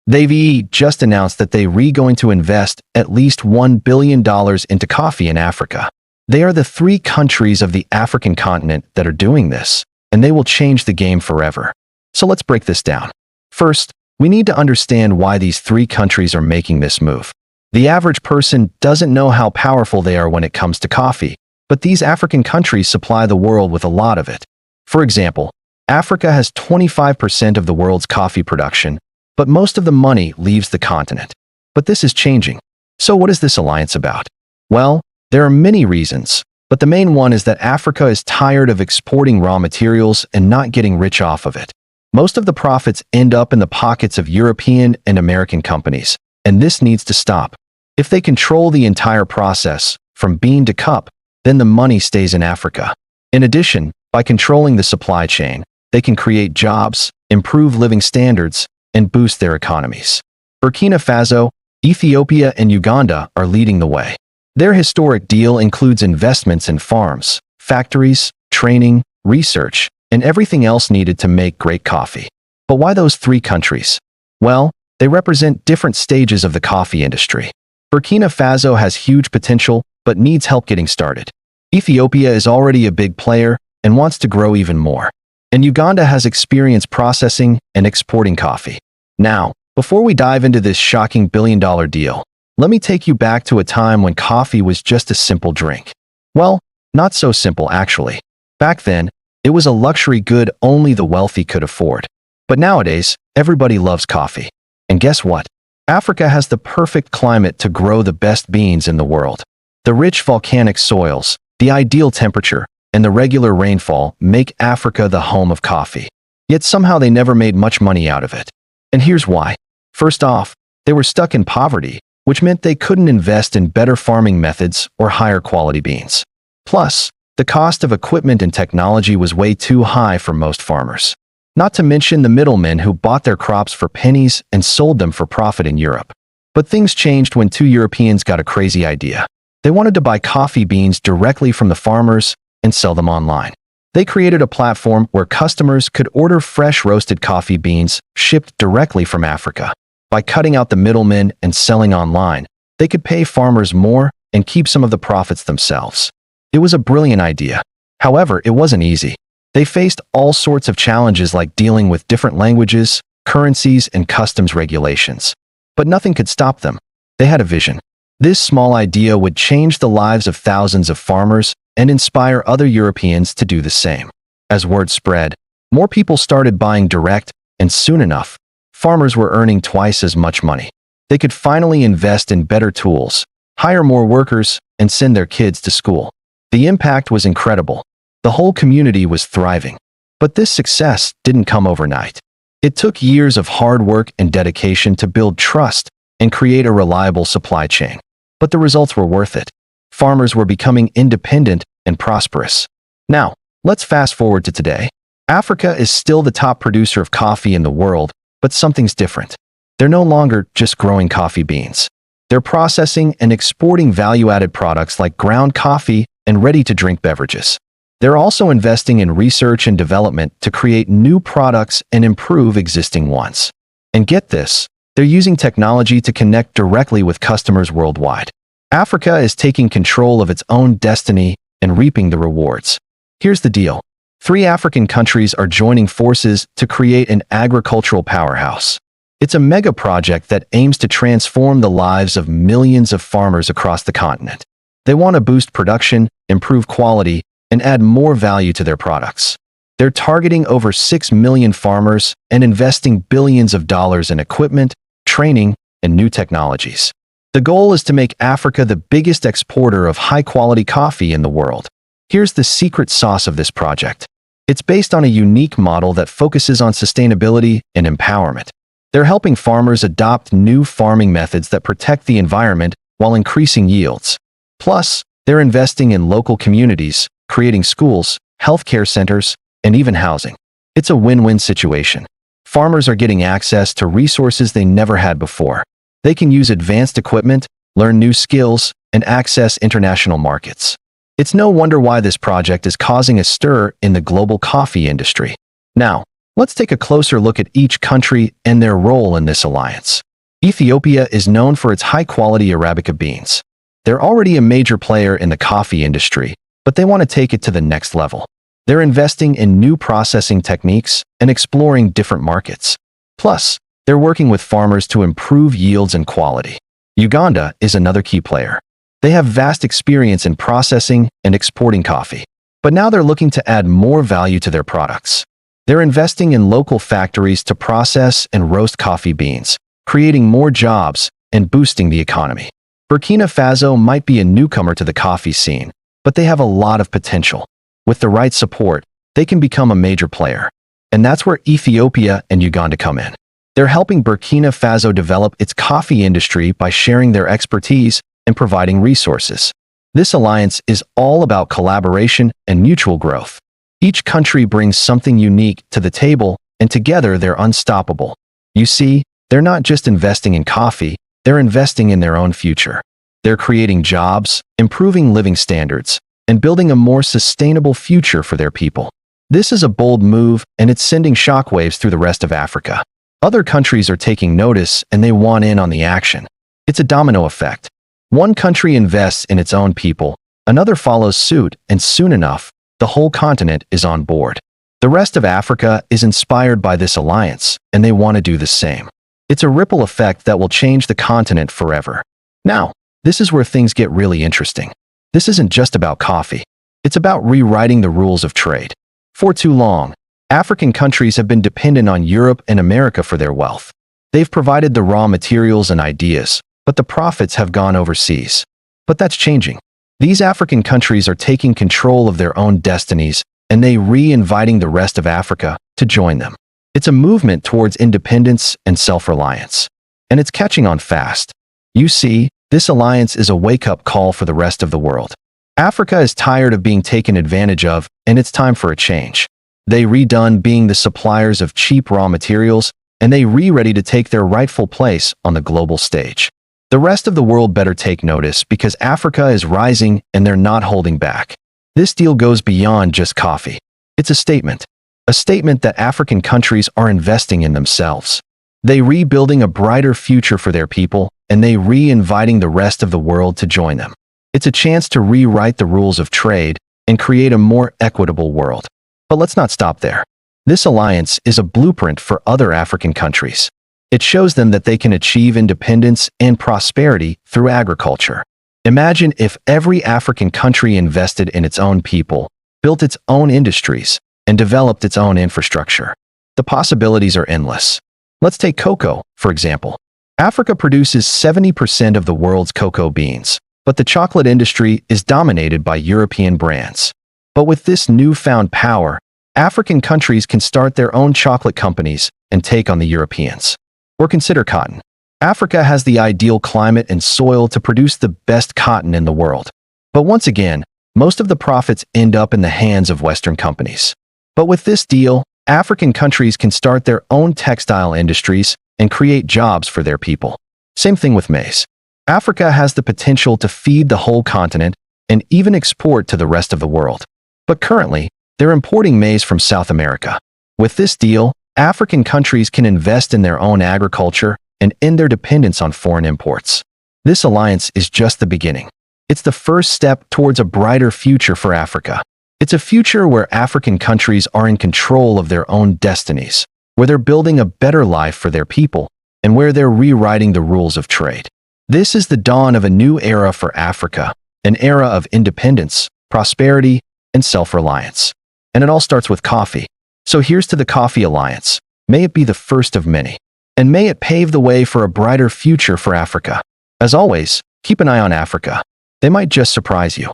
They've just announced that they're going to invest at least $1 billion into coffee in Africa. They are the three countries of the African continent that are doing this, and they will change the game forever. So let's break this down. First, we need to understand why these three countries are making this move. The average person doesn't know how powerful they are when it comes to coffee, but these African countries supply the world with a lot of it. For example, Africa has 25% of the world's coffee production, but most of the money leaves the continent. But this is changing. So what is this alliance about? Well, there are many reasons, but the main one is that Africa is tired of exporting raw materials and not getting rich off of it. Most of the profits end up in the pockets of European and American companies, and this needs to stop. If they control the entire process, from bean to cup, then the money stays in Africa. In addition, by controlling the supply chain, they can create jobs, improve living standards, and boost their economies. Burkina Faso, Ethiopia, and Uganda are leading the way. Their historic deal includes investments in farms, factories, training, research, and everything else needed to make great coffee. But why those three countries? Well, they represent different stages of the coffee industry. Burkina Faso has huge potential, but needs help getting started. Ethiopia is already a big player and wants to grow even more. And Uganda has experience processing and exporting coffee. Now, before we dive into this shocking billion-dollar deal, let me take you back to a time when coffee was just a simple drink. Well, not so simple actually. Back then, it was a luxury good only the wealthy could afford. But nowadays, everybody loves coffee. And guess what? Africa has the perfect climate to grow the best beans in the world. The rich volcanic soils, the ideal temperature, and the regular rainfall make Africa the home of coffee. Yet somehow they never made much money out of it. And here's why. First off, they were stuck in poverty, which meant they couldn't invest in better farming methods or higher quality beans. Plus, the cost of equipment and technology was way too high for most farmers. Not to mention the middlemen who bought their crops for pennies and sold them for profit in Europe. But things changed when two Europeans got a crazy idea. They wanted to buy coffee beans directly from the farmers and sell them online. They created a platform where customers could order fresh roasted coffee beans shipped directly from Africa. By cutting out the middlemen and selling online, they could pay farmers more and keep some of the profits themselves. It was a brilliant idea. However, it wasn't easy. They faced all sorts of challenges like dealing with different languages, currencies, and customs regulations. But nothing could stop them. They had a vision. This small idea would change the lives of thousands of farmers and inspire other Europeans to do the same. As word spread, more people started buying direct, and soon enough, farmers were earning twice as much money. They could finally invest in better tools, hire more workers, and send their kids to school. The impact was incredible. The whole community was thriving. But this success didn't come overnight. It took years of hard work and dedication to build trust and create a reliable supply chain. But the results were worth it. Farmers were becoming independent and prosperous. Now, let's fast forward to today. Africa is still the top producer of coffee in the world, but something's different. They're no longer just growing coffee beans. They're processing and exporting value-added products like ground coffee and ready-to-drink beverages. They're also investing in research and development to create new products and improve existing ones. And get this, they're using technology to connect directly with customers worldwide. Africa is taking control of its own destiny and reaping the rewards. Here's the deal. 3 African countries are joining forces to create an agricultural powerhouse. It's a mega project that aims to transform the lives of millions of farmers across the continent. They want to boost production, improve quality, and add more value to their products. They're targeting over 6 million farmers and investing billions of dollars in equipment, training, and new technologies. The goal is to make Africa the biggest exporter of high-quality coffee in the world. Here's the secret sauce of this project. It's based on a unique model that focuses on sustainability and empowerment. They're helping farmers adopt new farming methods that protect the environment while increasing yields. Plus, they're investing in local communities, creating schools, healthcare centers, and even housing. It's a win-win situation. Farmers are getting access to resources they never had before. They can use advanced equipment, learn new skills, and access international markets. It's no wonder why this project is causing a stir in the global coffee industry. Now, Let's take a closer look at each country and their role in this alliance. Ethiopia is known for its high-quality Arabica beans. They're already a major player in the coffee industry, but they want to take it to the next level. They're investing in new processing techniques and exploring different markets. Plus, they're working with farmers to improve yields and quality. Uganda is another key player. They have vast experience in processing and exporting coffee, but now they're looking to add more value to their products. They're investing in local factories to process and roast coffee beans, creating more jobs and boosting the economy. Burkina Faso might be a newcomer to the coffee scene, but they have a lot of potential. With the right support, they can become a major player. And that's where Ethiopia and Uganda come in. They're helping Burkina Faso develop its coffee industry by sharing their expertise and providing resources. This alliance is all about collaboration and mutual growth. Each country brings something unique to the table, and together they're unstoppable. You see, they're not just investing in coffee, they're investing in their own future. They're creating jobs, improving living standards, and building a more sustainable future for their people. This is a bold move, and it's sending shockwaves through the rest of Africa. Other countries are taking notice, and they want in on the action. It's a domino effect. One country invests in its own people, another follows suit, and soon enough, the whole continent is on board. The rest of Africa is inspired by this alliance, and they want to do the same. It's a ripple effect that will change the continent forever. Now, this is where things get really interesting. This isn't just about coffee. It's about rewriting the rules of trade. For too long, African countries have been dependent on Europe and America for their wealth. They've provided the raw materials and ideas, but the profits have gone overseas. But that's changing. These African countries are taking control of their own destinies, and they re-inviting the rest of Africa to join them. It's a movement towards independence and self-reliance. And it's catching on fast. You see, this alliance is a wake-up call for the rest of the world. Africa is tired of being taken advantage of, and it's time for a change. They redone being the suppliers of cheap raw materials, and they ready to take their rightful place on the global stage. The rest of the world better take notice because Africa is rising and they're not holding back. This deal goes beyond just coffee. It's a statement that African countries are investing in themselves. They rebuilding a brighter future for their people, and they re-inviting the rest of the world to join them. It's a chance to rewrite the rules of trade and create a more equitable world. But let's not stop there. This alliance is a blueprint for other African countries. It shows them that they can achieve independence and prosperity through agriculture. Imagine if every African country invested in its own people, built its own industries, and developed its own infrastructure. The possibilities are endless. Let's take cocoa, for example. Africa produces 70% of the world's cocoa beans, but the chocolate industry is dominated by European brands. But with this newfound power, African countries can start their own chocolate companies and take on the Europeans. Or consider cotton. Africa has the ideal climate and soil to produce the best cotton in the world. But once again, most of the profits end up in the hands of Western companies. But with this deal, African countries can start their own textile industries and create jobs for their people. Same thing with maize. Africa has the potential to feed the whole continent and even export to the rest of the world. But currently, they're importing maize from South America. With this deal, African countries can invest in their own agriculture and end their dependence on foreign imports. This alliance is just the beginning. It's the first step towards a brighter future for Africa. It's a future where African countries are in control of their own destinies, where they're building a better life for their people, and where they're rewriting the rules of trade. This is the dawn of a new era for Africa, an era of independence, prosperity, and self-reliance. And it all starts with coffee. So here's to the Coffee Alliance. May it be the first of many. And may it pave the way for a brighter future for Africa. As always, keep an eye on Africa. They might just surprise you.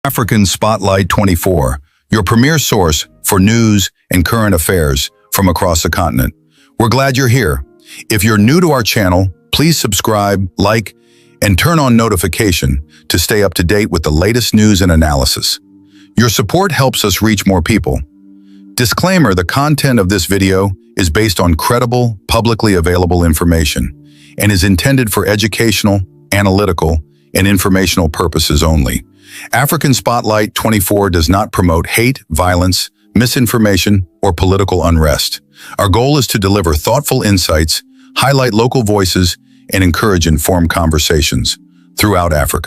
African Spotlight 24, your premier source for news and current affairs from across the continent. We're glad you're here. If you're new to our channel, please subscribe, like, and turn on notification to stay up to date with the latest news and analysis. Your support helps us reach more people. Disclaimer: the content of this video is based on credible, publicly available information and is intended for educational, analytical, and informational purposes only. African Spotlight 24 does not promote hate, violence, misinformation, or political unrest. Our goal is to deliver thoughtful insights, highlight local voices, and encourage informed conversations throughout Africa.